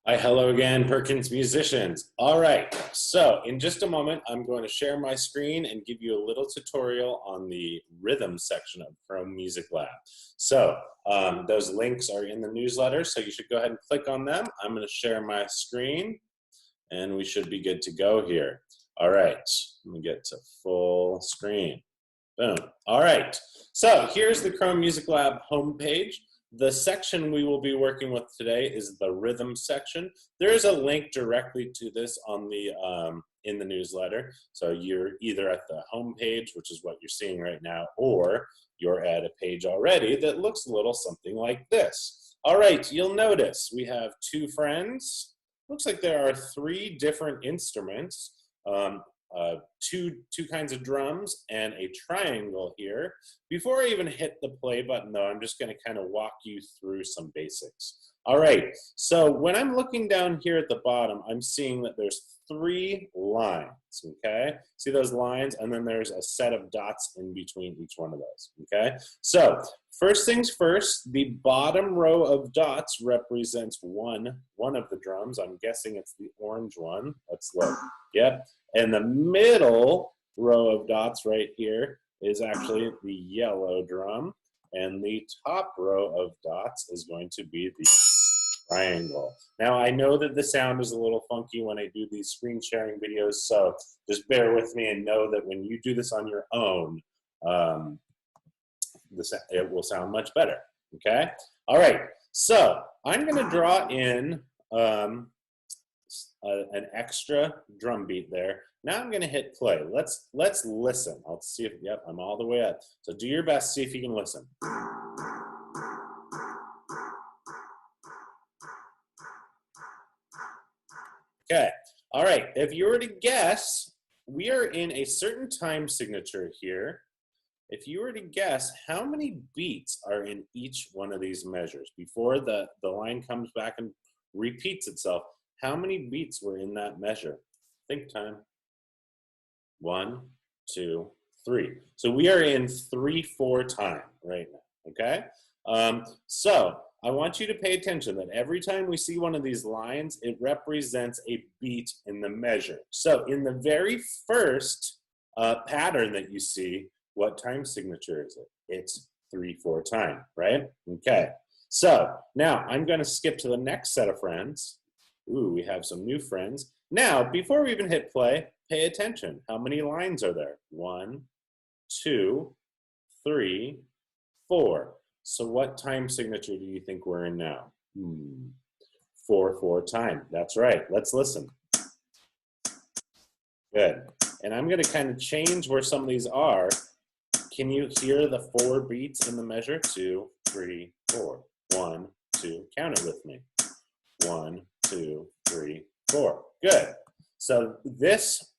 Hi, hello again, Perkins musicians. All right, so in just a moment, I'm going to share my screen and give you a little tutorial on the rhythm section of Chrome Music Lab. So those links are in the newsletter, so you should go ahead and click on them. I'm going to share my screen, and we should be good to go here. All right, let me get to full screen. Boom. All right, so here's the Chrome Music Lab homepage. The section we will be working with today is the rhythm section. There is a link directly to this on the in the newsletter. So you're either at the home page, which is what you're seeing right now, or you're at a page already that looks a little something like this. All right, you'll notice we have two friends. Looks like there are three different instruments. Two kinds of drums and a triangle here. Before I even hit the play button though, I'm just going to kind of walk you through some basics. All right, so when I'm looking down here at the bottom, I'm seeing that there's three lines, okay? See those lines? And then there's a set of dots in between each one of those, okay? So first things first, the bottom row of dots represents one of the drums. I'm guessing it's the orange one. Let's look. Yep. And the middle row of dots right here is actually the yellow drum. And the top row of dots is going to be the triangle. Now, I know that the sound is a little funky when I do these screen sharing videos, so just bear with me and know that when you do this on your own, it will sound much better, okay? All right, so I'm gonna draw in an extra drum beat there. Now I'm going to hit play. Let's listen. I'll see if, yep, I'm all the way up. So do your best, see if you can listen. Okay, all right. If you were to guess, we are in a certain time signature here. If you were to guess how many beats are in each one of these measures before the line comes back and repeats itself, how many beats were in that measure? Think time. 1, 2, 3. So we are in 3/4 time right now, okay? So I want you to pay attention that every time we see one of these lines, it represents a beat in the measure. So in the very first pattern that you see, what time signature is it? It's 3/4 time, right? Okay. So now I'm going to skip to the next set of friends. Ooh, we have some new friends. Now, before we even hit play, pay attention. How many lines are there? 1, 2, 3, 4. So what time signature do you think we're in now? 4/4 time. That's right. Let's listen. Good. And I'm going to kind of change where some of these are. Can you hear the 4 beats in the measure? 2, 3, 4. 1, 2. Count it with me. 1, 2, 3, 4. Good. So this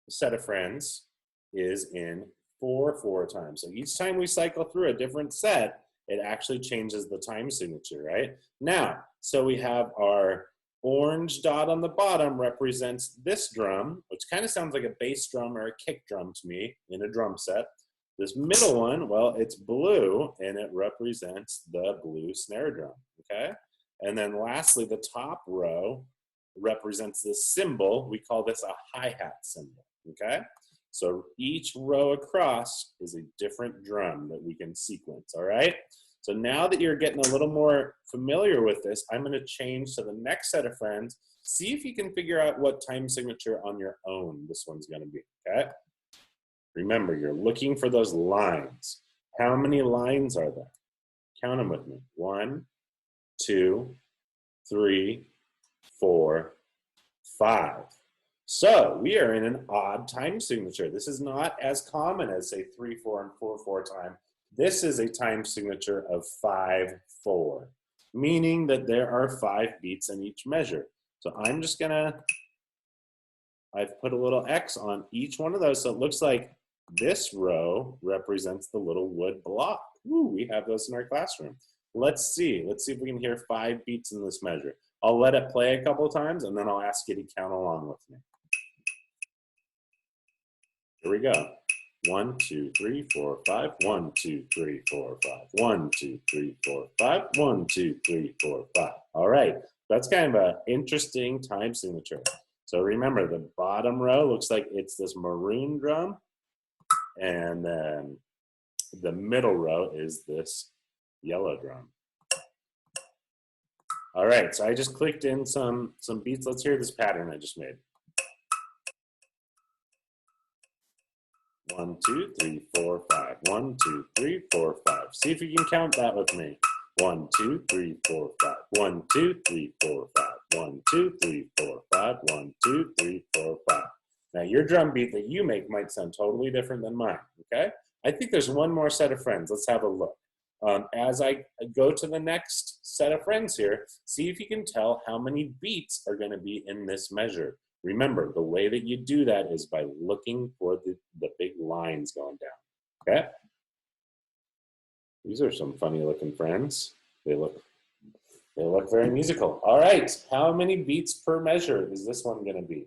set of friends is in 4/4 time. So each time we cycle through a different set, it actually changes the time signature, right? Now, so we have our orange dot on the bottom represents this drum, which kind of sounds like a bass drum or a kick drum to me in a drum set. This middle one, well, it's blue and it represents the blue snare drum, okay? And then lastly, the top row represents this cymbal. We call this a hi-hat cymbal, okay? So each row across is a different drum that we can sequence, all right? So now that you're getting a little more familiar with this, I'm gonna change to the next set of friends. See if you can figure out what time signature on your own this one's gonna be, okay? Remember, you're looking for those lines. How many lines are there? Count them with me. 1, 2, 3, 4, 5. So we are in an odd time signature. This is not as common as say 3/4 and 4/4 time. This is a time signature of 5/4, meaning that there are 5 beats in each measure. So I'm just gonna, I've put a little X on each one of those. So it looks like this row represents the little wood block. Ooh, we have those in our classroom. Let's see if we can hear 5 beats in this measure. I'll let it play a couple of times and then I'll ask you to count along with me. Here we go. 1, 2, 3, 4, 5. 1, 2, 3, 4, 5. 1, 2, 3, 4, 5. 1, 2, 3, 4, 5. All right. That's kind of an interesting time signature. So remember, the bottom row looks like it's this maroon drum, and then the middle row is this yellow drum. All right, so I just clicked in some beats. Let's hear this pattern I just made. 1, 2, 3, 4, 5. 1, 2, 3, 4, 5. See if you can count that with me. 1, 2, 3, 4, 5. 1, 2, 3, 4, 5. 1, 2, 3, 4, 5. 1, 2, 3, 4, 5. Now your drum beat that you make might sound totally different than mine, okay? I think there's one more set of friends. Let's have a look. As I go to the next set of friends here, see if you can tell how many beats are going to be in this measure. Remember, the way that you do that is by looking for the big lines going down, okay? These are some funny looking friends. They look very musical. All right, how many beats per measure is this one going to be?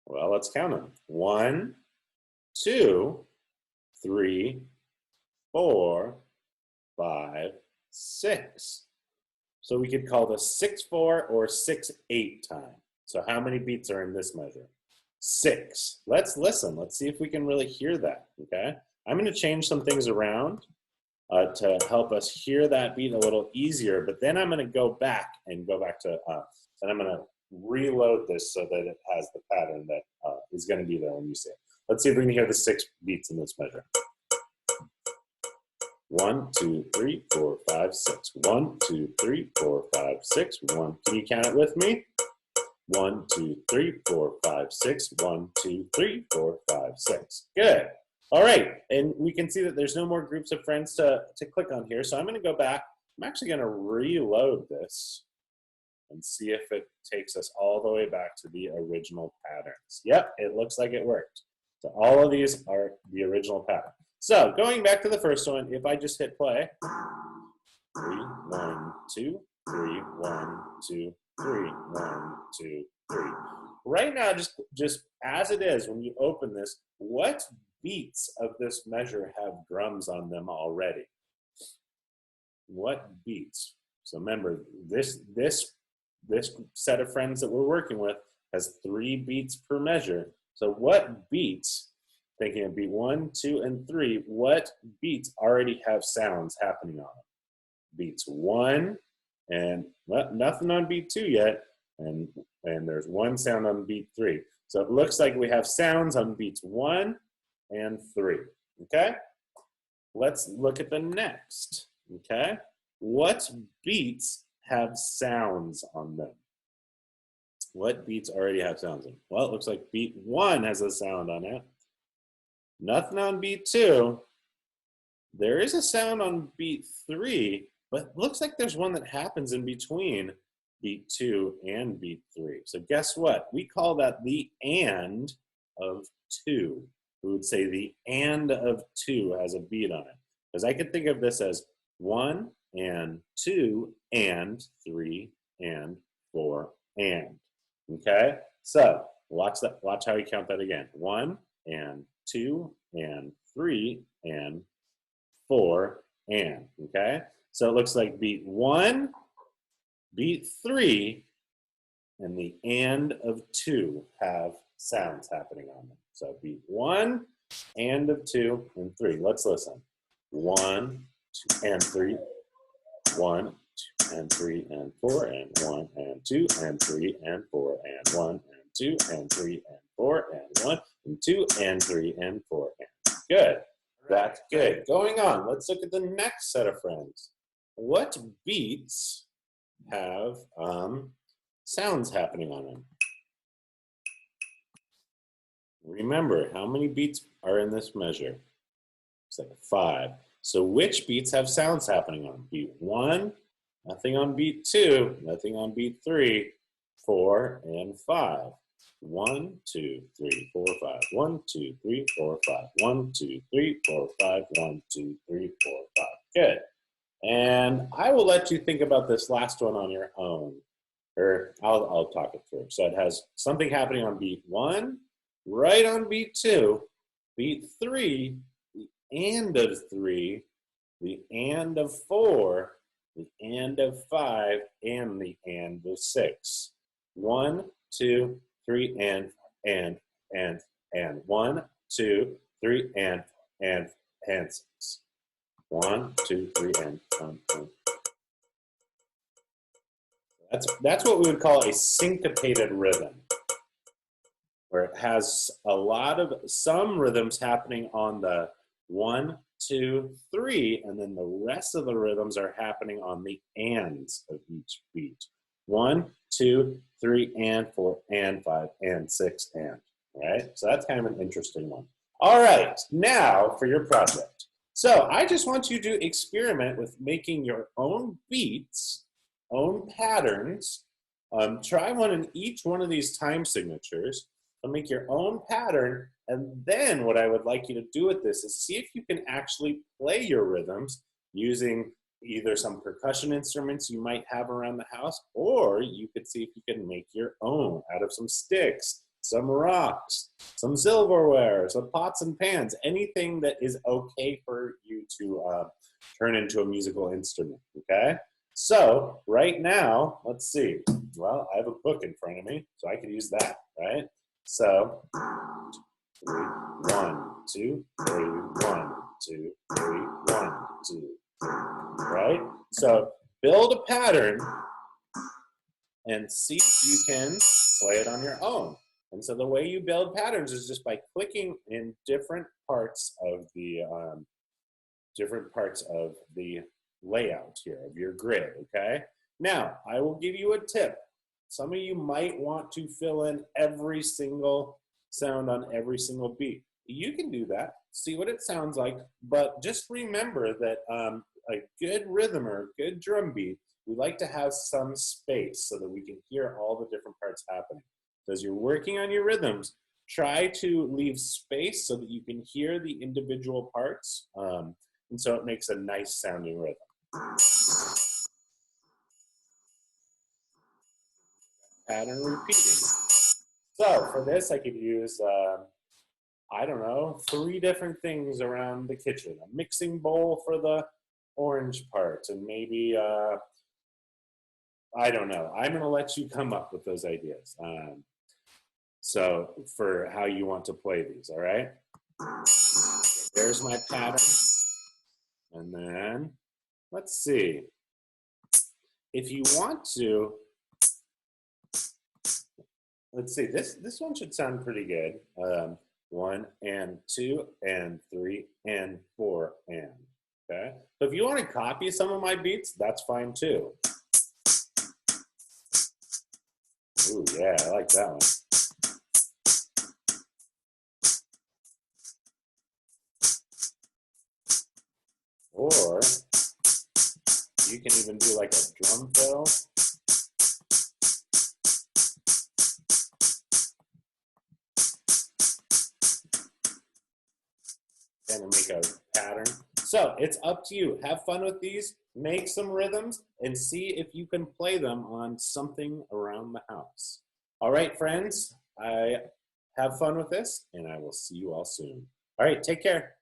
Well, let's count them. 1, 2, 3, 4, 5, 6. So we could call this 6/4 or 6/8 time. So how many beats are in this measure? 6. Let's listen. Let's see if we can really hear that, okay? I'm going to change some things around to help us hear that beat a little easier, but then I'm going to go back to, and I'm going to reload this so that it has the pattern that is going to be there when you see it. Let's see if we can hear the 6 beats in this measure. 1, 2, 3, 4, 5, 6. 1, 2, 3, 4, 5, 6. 1. Can you count it with me? 1, 2, 3, 4, 5, 6. 1, 2, 3, 4, 5, 6. Good. All right. And we can see that there's no more groups of friends to click on here. So I'm going to go back. I'm actually going to reload this and see if it takes us all the way back to the original patterns. Yep, it looks like it worked. So all of these are the original pattern. So going back to the first one, if I just hit play, 3, 1, 2, 3, 1, 2, 3, 1, 2, 3. Right now, just as it is, when you open this, what beats of this measure have drums on them already? What beats? So remember, this set of friends that we're working with has 3 beats per measure. So what beats? Thinking of beat 1, 2, and 3, what beats already have sounds happening on them? Beats 1, and well, nothing on beat 2 yet, and there's 1 sound on beat 3. So it looks like we have sounds on beats 1 and 3, okay? Let's look at the next, okay? What beats have sounds on them? What beats already have sounds on them? Well, it looks like beat 1 has a sound on it. Nothing on beat 2. There is a sound on beat 3, but looks like there's one that happens in between beat 2 and beat 3. So guess what? We call that the and of 2. We would say the and of 2 has a beat on it. Because I could think of this as 1 and 2 and 3 and 4 and. Okay? So watch how we count that again. 1 and 2 and 3 and 4 and, okay? So it looks like beat 1, beat 3, and the and of 2 have sounds happening on them. So beat 1, and of 2, and 3. Let's listen. 1, 2, and 3. 1, 2, and 3, and 4, and 1, and 2, and 3, and 4, and 1, and 2, and 3, and 4, and 1, and 2, and 3, and 4, and. Good. That's good. Going on, let's look at the next set of friends. What beats have sounds happening on them? Remember, how many beats are in this measure? It's like 5. So which beats have sounds happening on them? Beat 1, nothing on beat 2, nothing on beat 3, 4, and 5. 1, 2, 3, 4, 5. 1, 2, 3, 4, 5. 1, 2, 3, 4, 5. 1, 2, 3, 4, 5. Good. And I will let you think about this last one on your own. Or I'll talk it through. So it has something happening on beat 1, right on beat 2, beat 3, the and of 3, the and of 4, the and of 5, and the and of 6. 1, 2, 3, and, 1, 2, 3, and 6. 1, 2, 3, and 1, 2. That's what we would call a syncopated rhythm, where it has a lot of some rhythms happening on the 1, 2, 3, and then the rest of the rhythms are happening on the ands of each beat. 1, 2, 3, and 4, and 5, and 6, and. Right? So that's kind of an interesting one. All right, now for your project. So I just want you to experiment with making your own beats, own patterns. Try one in each one of these time signatures. So make your own pattern, and then what I would like you to do with this is see if you can actually play your rhythms using either some percussion instruments you might have around the house, or you could see if you can make your own out of some sticks, some rocks, some silverware, some pots and pans, anything that is okay for you to turn into a musical instrument, okay? So right now, let's see. Well, I have a book in front of me, so I could use that, right? So 3, 1, 2, 3, 1, 2, 3, 1, 2, 3, right? So build a pattern and see if you can play it on your own. And so the way you build patterns is just by clicking in different parts of the layout here of your grid, okay? Now, I will give you a tip. Some of you might want to fill in every single sound on every single beat. You can do that, see what it sounds like, but just remember that a good rhythm or a good drum beat, we like to have some space so that we can hear all the different parts happening. So as you're working on your rhythms, try to leave space so that you can hear the individual parts, and so it makes a nice sounding rhythm. Pattern repeating. So for this, I could use, I don't know, 3 different things around the kitchen. A mixing bowl for the orange part, and maybe, I don't know. I'm going to let you come up with those ideas. So for how you want to play these, all right? There's my pattern. And then, let's see. If you want to, let's see, this one should sound pretty good. 1 and 2 and 3 and 4 and, okay? So if you want to copy some of my beats, that's fine too. Ooh, yeah, I like that one. Or you can even do like a drum fill. And make a pattern. So it's up to you. Have fun with these, make some rhythms, and see if you can play them on something around the house. All right, friends, have fun with this, and I will see you all soon. All right, take care.